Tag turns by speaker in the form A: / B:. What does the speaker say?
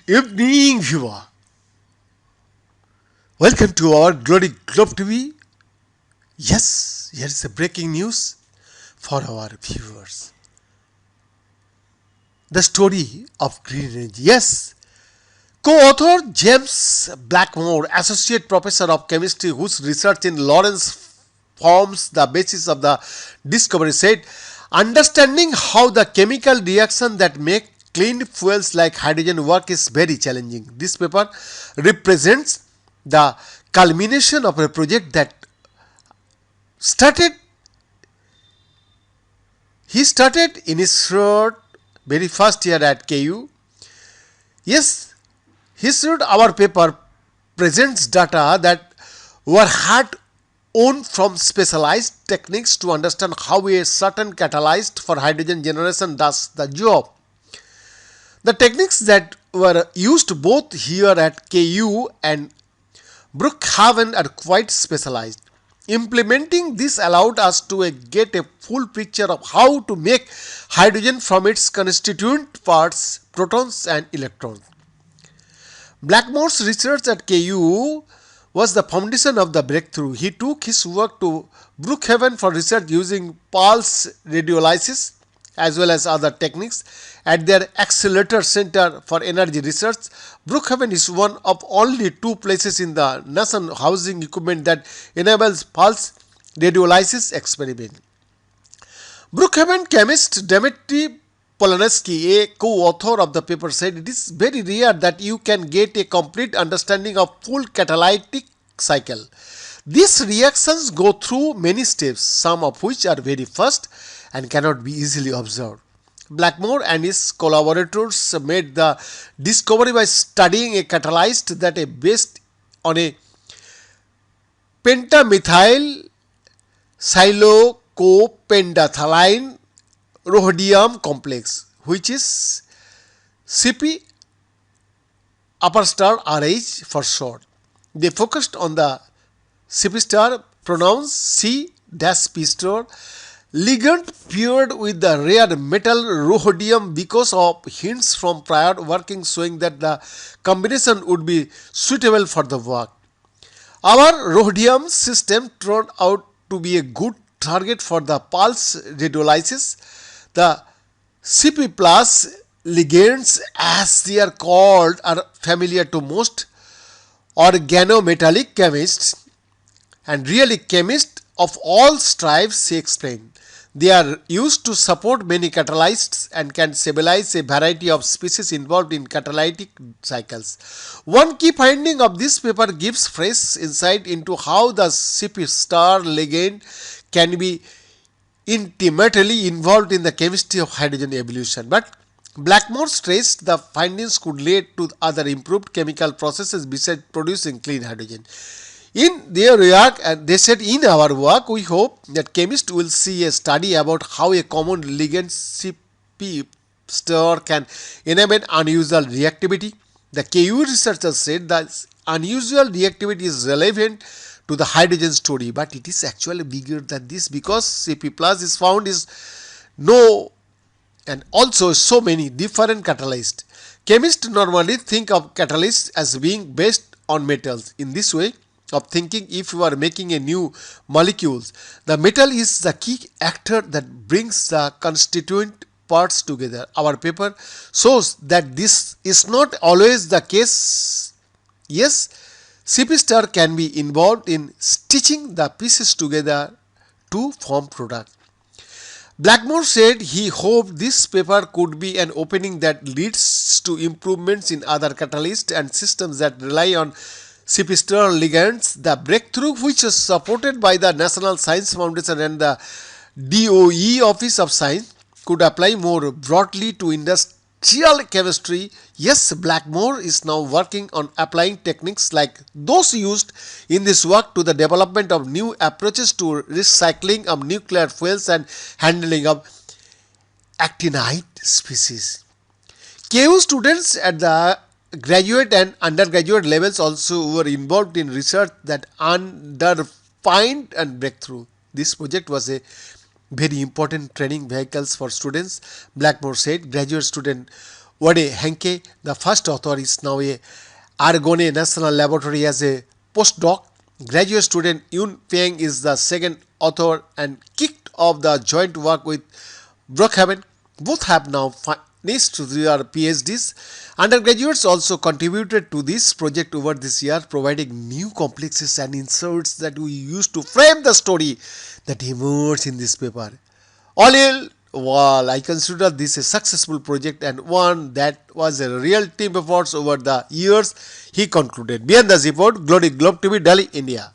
A: Evening viewer, welcome to our Glory Globe TV. Yes, here is a breaking news for our viewers. The story of green energy. Yes, co-author James Blackmore, associate professor of chemistry whose research in Lawrence forms the basis of the discovery, said understanding how the chemical reaction that make clean fuels like hydrogen work is very challenging. This paper represents the culmination of a project that started he started in his very first year at KU. Yes, his our paper presents data that were had on from specialized techniques to understand how a certain catalyst for hydrogen generation does the job. The techniques that were used both here at KU and Brookhaven are quite specialized. Implementing this allowed us to get a full picture of how to make hydrogen from its constituent parts, protons and electrons. Blackmore's research at KU was the foundation of the breakthrough. He took his work to Brookhaven for research using pulse radiolysis as well as other techniques. At their Accelerator Center for Energy Research, Brookhaven is one of only two places in the nation housing equipment that enables pulse radiolysis experiment. Brookhaven chemist Dmitry Polonsky, a co-author of the paper, said it is very rare that you can get a complete understanding of full catalytic cycle. These reactions go through many steps, some of which are very fast and cannot be easily observed. Blackmore and his collaborators made the discovery by studying a catalyst that is based on a pentamethyl silocopendathaline rhodium complex, which is CP upper star RH for short. They focused on the CP star, pronounced C-P star, ligand paired with the rare metal rhodium because of hints from prior working showing that the combination would be suitable for the work. Our rhodium system turned out to be a good target for the pulse radiolysis. The CP plus ligands, as they are called, are familiar to most organometallic chemists and really chemists of all stripes, he explained. They are used to support many catalysts and can stabilize a variety of species involved in catalytic cycles. One key finding of this paper gives fresh insight into how the CP star ligand can be intimately involved in the chemistry of hydrogen evolution. But Blackmore stressed the findings could lead to other improved chemical processes besides producing clean hydrogen. In their work, and they said, in our work, we hope that chemists will see a study about how a common ligand CP star can enable unusual reactivity. The KU researchers said that unusual reactivity is relevant to the hydrogen story, but it is actually bigger than this because CP plus is found is no and also so many different catalysts. Chemists normally think of catalysts as being based on metals. In this way of thinking, if you are making a new molecules, the metal is the key actor that brings the constituent parts together. Our paper shows that this is not always the case. Yes, CP star can be involved in stitching the pieces together to form product. Blackmore said he hoped this paper could be an opening that leads to improvements in other catalysts and systems that rely on CP star ligands. The breakthrough, which is supported by the National Science Foundation and the DOE Office of Science, could apply more broadly to industrial chemistry. Yes, Blackmore is now working on applying techniques like those used in this work to the development of new approaches to recycling of nuclear fuels and handling of actinide species. KU students at the graduate and undergraduate levels also were involved in research that underpinned and breakthrough. This project was a very important training vehicles for students. Blackmore said graduate students Wade Henke, the first author, is now a Argonne National Laboratory as a postdoc. Graduate student Yun Feng is the second author and kicked off the joint work with Brookhaven. Both have now finished their PhDs. Undergraduates also contributed to this project over this year, providing new complexes and inserts that we use to frame the story that emerged in this paper. All in all, I consider this a successful project and one that was a real team effort over the years, he concluded. Beyond the report, Globe TV, Delhi, India.